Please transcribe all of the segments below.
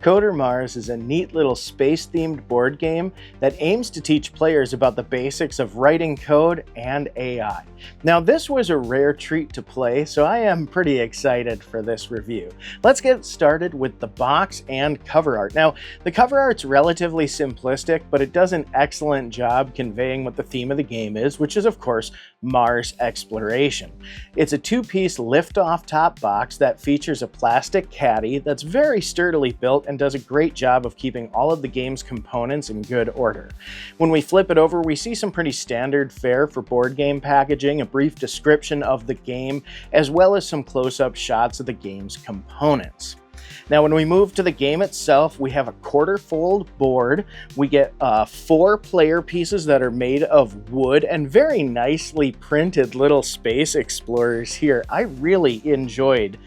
Coder Marz is a neat little space-themed board game that aims to teach players about the basics of writing code and AI. Now, this was a rare treat to play, so I am pretty excited for this review. Let's get started with the box and cover art. Now, the cover art's relatively simplistic, but it does an excellent job conveying what the theme of the game is, which is, of course, Mars exploration. It's a two-piece lift-off top box that features a plastic caddy that's very sturdily built and does a great job of keeping all of the game's components in good order. When we flip it over, we see some pretty standard fare for board game packaging, a brief description of the game, as well as some close-up shots of the game's components. Now, when we move to the game itself, we have a quarter-fold board. We get 4 player pieces that are made of wood and very nicely printed little space explorers here. I really enjoyed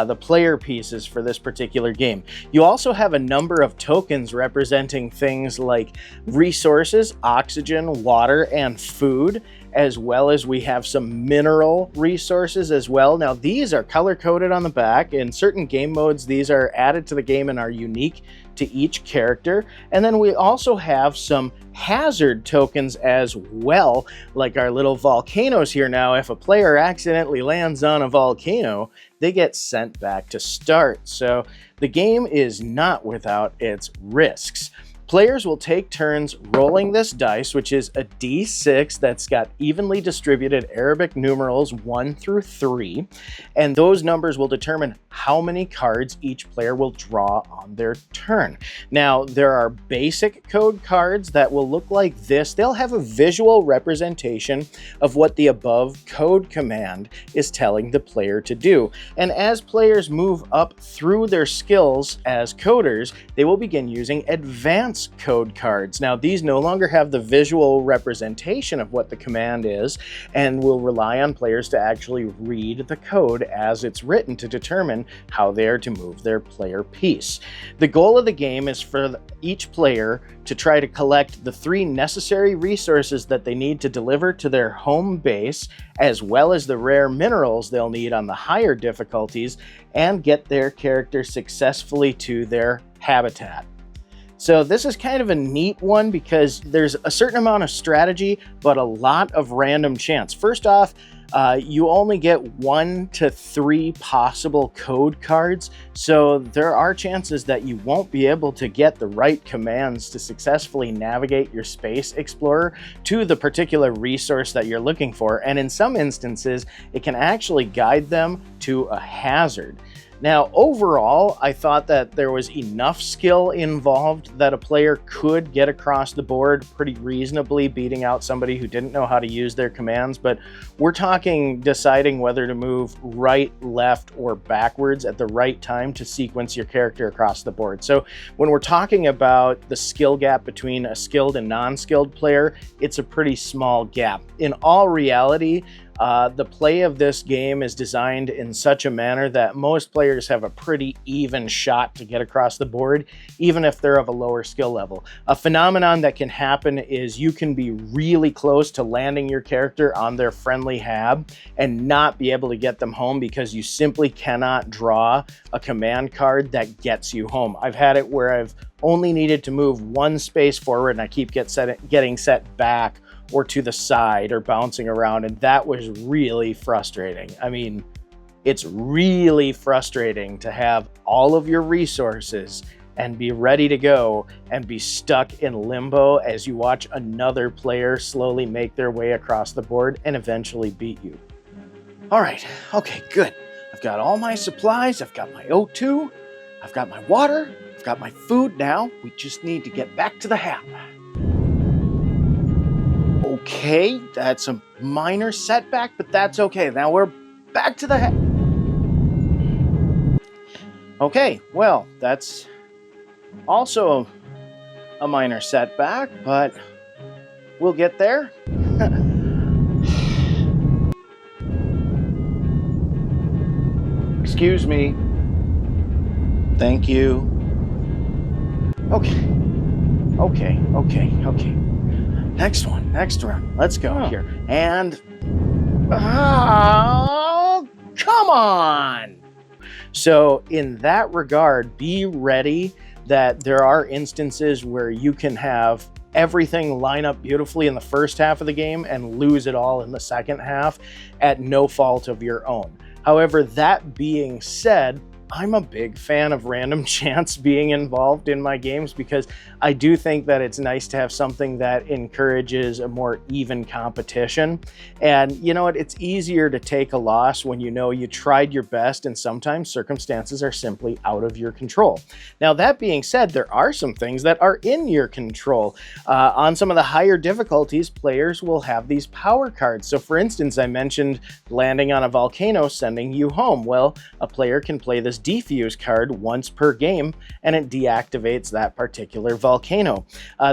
the player pieces for this particular game. You also have a number of tokens representing things like resources, oxygen, water, and food, as well as we have some mineral resources as well. Now, these are color-coded on the back. In certain game modes, these are added to the game and are unique to each character. And then we also have some hazard tokens as well, like our little volcanoes here. Now, if a player accidentally lands on a volcano, they get sent back to start. So the game is not without its risks. Players will take turns rolling this dice, which is a D6 that's got evenly distributed Arabic numerals 1 through 3, and those numbers will determine how many cards each player will draw on their turn. Now, there are basic code cards that will look like this. They'll have a visual representation of what the above code command is telling the player to do. And as players move up through their skills as coders, they will begin using advanced code cards. Now, these no longer have the visual representation of what the command is and will rely on players to actually read the code as it's written to determine how they are to move their player piece. The goal of the game is for each player to try to collect the 3 necessary resources that they need to deliver to their home base, as well as the rare minerals they'll need on the higher difficulties, and get their character successfully to their habitat. So this is kind of a neat one because there's a certain amount of strategy, but a lot of random chance. First off, you only get 1 to 3 possible code cards, so there are chances that you won't be able to get the right commands to successfully navigate your space explorer to the particular resource that you're looking for, and in some instances, it can actually guide them to a hazard. Now, overall, I thought that there was enough skill involved that a player could get across the board pretty reasonably, beating out somebody who didn't know how to use their commands. But we're talking deciding whether to move right, left, or backwards at the right time to sequence your character across the board. So when we're talking about the skill gap between a skilled and non-skilled player, it's a pretty small gap. In all reality, the play of this game is designed in such a manner that most players have a pretty even shot to get across the board, even if they're of a lower skill level. A phenomenon that can happen is you can be really close to landing your character on their friendly hab and not be able to get them home because you simply cannot draw a command card that gets you home. I've had it where I've only needed to move 1 space forward and I keep getting set back or to the side or bouncing around, and that was really frustrating. I mean, it's really frustrating to have all of your resources and be ready to go and be stuck in limbo as you watch another player slowly make their way across the board and eventually beat you. All right, okay, good. I've got all my supplies, I've got my O2, I've got my water, I've got my food now. We just need to get back to the hab. Okay, that's a minor setback, but that's okay. Now we're back to the Okay, well, that's also a minor setback, but we'll get there. Excuse me. Thank you. Okay. Next round. Let's go here. And oh, come on. So in that regard, be ready that there are instances where you can have everything line up beautifully in the first half of the game and lose it all in the second half at no fault of your own. However, that being said, I'm a big fan of random chance being involved in my games because I do think that it's nice to have something that encourages a more even competition. And you know what? It's easier to take a loss when you know you tried your best and sometimes circumstances are simply out of your control. Now, that being said, there are some things that are in your control. On some of the higher difficulties, players will have these power cards. So for instance, I mentioned landing on a volcano sending you home. Well, a player can play this defuse card once per game and it deactivates that particular volcano.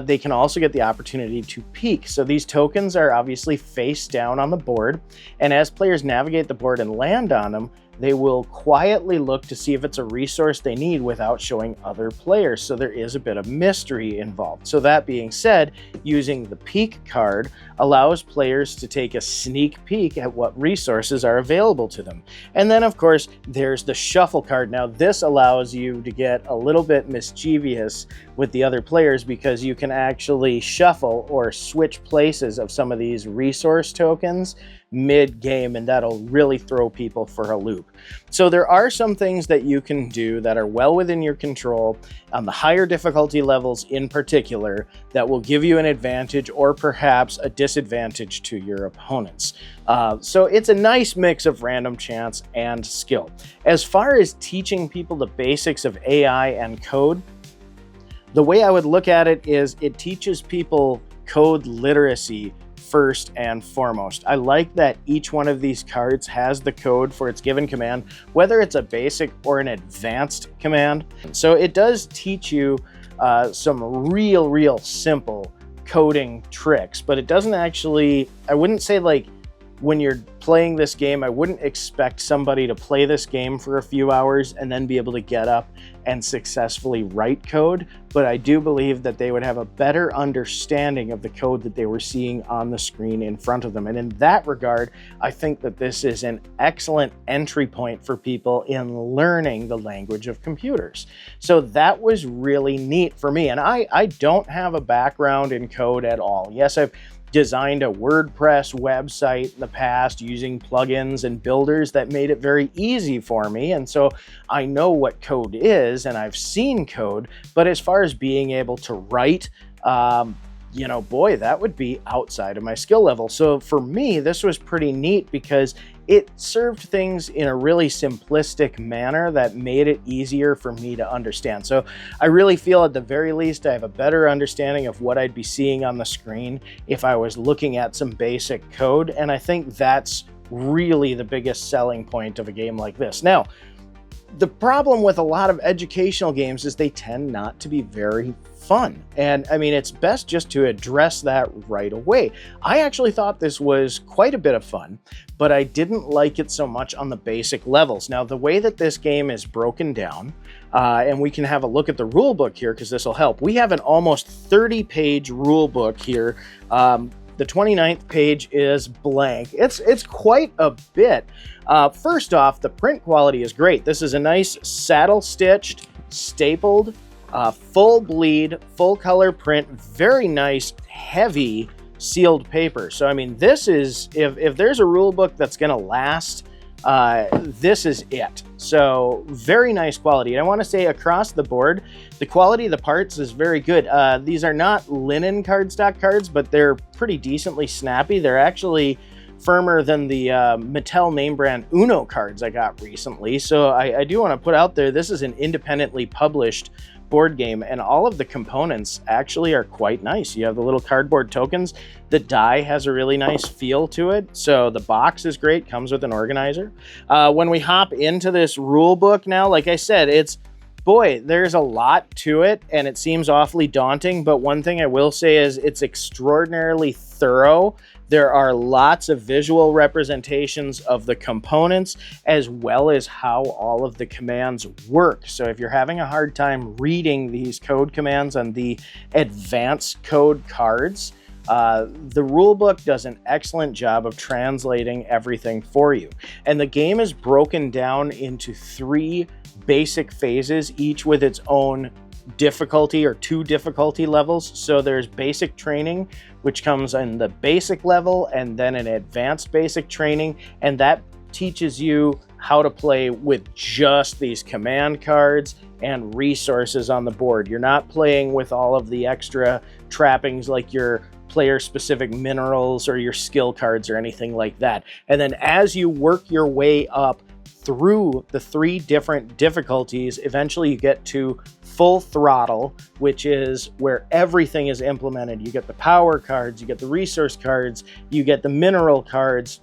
They can also get the opportunity to peek. So these tokens are obviously face down on the board, and as players navigate the board and land on them, they will quietly look to see if it's a resource they need without showing other players. So there is a bit of mystery involved. So that being said, using the peek card allows players to take a sneak peek at what resources are available to them. And then of course, there's the shuffle card. Now this allows you to get a little bit mischievous with the other players because you can actually shuffle or switch places of some of these resource tokens mid-game, and that'll really throw people for a loop. So there are some things that you can do that are well within your control on the higher difficulty levels in particular that will give you an advantage or perhaps a disadvantage to your opponents. So it's a nice mix of random chance and skill. As far as teaching people the basics of AI and code, the way I would look at it is it teaches people code literacy first and foremost. I like that each one of these cards has the code for its given command, whether it's a basic or an advanced command. So it does teach you some real simple coding tricks, but it doesn't actually, I wouldn't say like when you're playing this game, I wouldn't expect somebody to play this game for a few hours and then be able to get up and successfully write code, but I do believe that they would have a better understanding of the code that they were seeing on the screen in front of them. And in that regard, I think that this is an excellent entry point for people in learning the language of computers. So that was really neat for me. And I don't have a background in code at all. Yes, I've designed a WordPress website in the past using plugins and builders that made it very easy for me. And so I know what code is and I've seen code, but as far as being able to write, you know, boy, that would be outside of my skill level. So for me, this was pretty neat because it served things in a really simplistic manner that made it easier for me to understand. So I really feel at the very least, I have a better understanding of what I'd be seeing on the screen if I was looking at some basic code. And I think that's really the biggest selling point of a game like this. Now, the problem with a lot of educational games is they tend not to be very fun. And I mean, it's best just to address that right away. I actually thought this was quite a bit of fun, but I didn't like it so much on the basic levels. Now, the way that this game is broken down, and we can have a look at the rule book here because this will help. We have an almost 30-page rule book here. The 29th page is blank. It's quite a bit. First off, the print quality is great. This is a nice saddle-stitched, stapled, full bleed, full color print, very nice, heavy sealed paper. So, I mean, this is, if there's a rule book that's gonna last, this is it. So very nice quality. And I want to say across the board, the quality of the parts is very good. These are not linen cardstock cards, but they're pretty decently snappy. They're actually firmer than the Mattel name brand Uno cards I got recently. So I do want to put out there, this is an independently published board game, and all of the components actually are quite nice. You have the little cardboard tokens. The die has a really nice feel to it. So the box is great, comes with an organizer. When we hop into this rule book now, like I said, boy, there's a lot to it and it seems awfully daunting, but one thing I will say is it's extraordinarily thorough. There are lots of visual representations of the components as well as how all of the commands work. So if you're having a hard time reading these code commands on the advanced code cards, the rulebook does an excellent job of translating everything for you. And the game is broken down into 3 basic phases, each with its own difficulty or 2 difficulty levels. So there's basic training, which comes in the basic level, and then an advanced basic training, and that teaches you how to play with just these command cards and resources on the board. You're not playing with all of the extra trappings like your player-specific minerals or your skill cards or anything like that. And then as you work your way up through the 3 different difficulties, eventually you get to full throttle, which is where everything is implemented. You get the power cards, you get the resource cards, you get the mineral cards,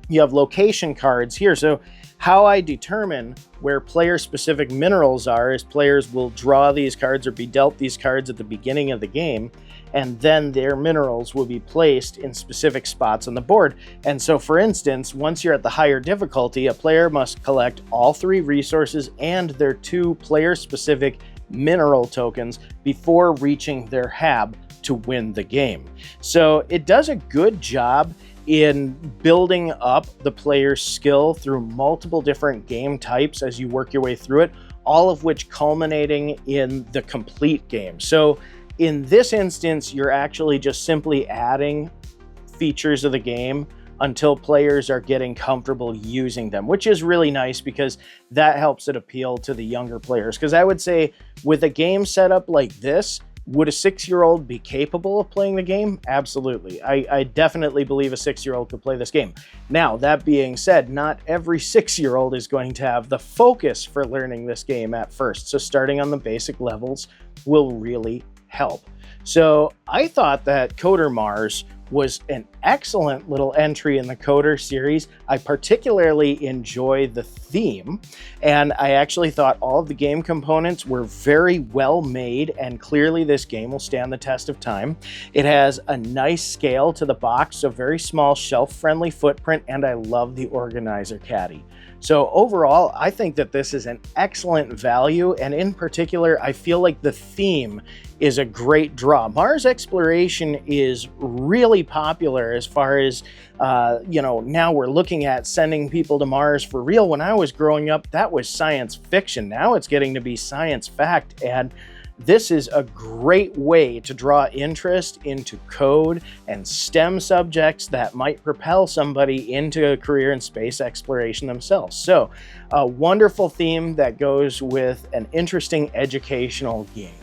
you have location cards here. So how I determine where player-specific minerals are is players will draw these cards or be dealt these cards at the beginning of the game, and then their minerals will be placed in specific spots on the board. And so, for instance, once you're at the higher difficulty, a player must collect all 3 resources and their 2 player-specific mineral tokens before reaching their hab to win the game. So it does a good job in building up the player's skill through multiple different game types as you work your way through it, all of which culminating in the complete game. So in this instance, you're actually just simply adding features of the game until players are getting comfortable using them, which is really nice because that helps it appeal to the younger players. Because I would say with a game setup like this, would a 6-year-old be capable of playing the game? Absolutely. I definitely believe a 6-year-old could play this game. Now, that being said, not every 6-year-old is going to have the focus for learning this game at first. So starting on the basic levels will really help. So I thought that Coder Marz was an excellent little entry in the Coder series. I particularly enjoy the theme, and I actually thought all of the game components were very well made, and clearly this game will stand the test of time. It has a nice scale to the box, so very small shelf-friendly footprint, and I love the organizer caddy. So overall, I think that this is an excellent value, and in particular, I feel like the theme is a great draw. Mars exploration is really popular as far as, now we're looking at sending people to Mars for real. When I was growing up, that was science fiction. Now it's getting to be science fact, and this is a great way to draw interest into code and STEM subjects that might propel somebody into a career in space exploration themselves. So, a wonderful theme that goes with an interesting educational game.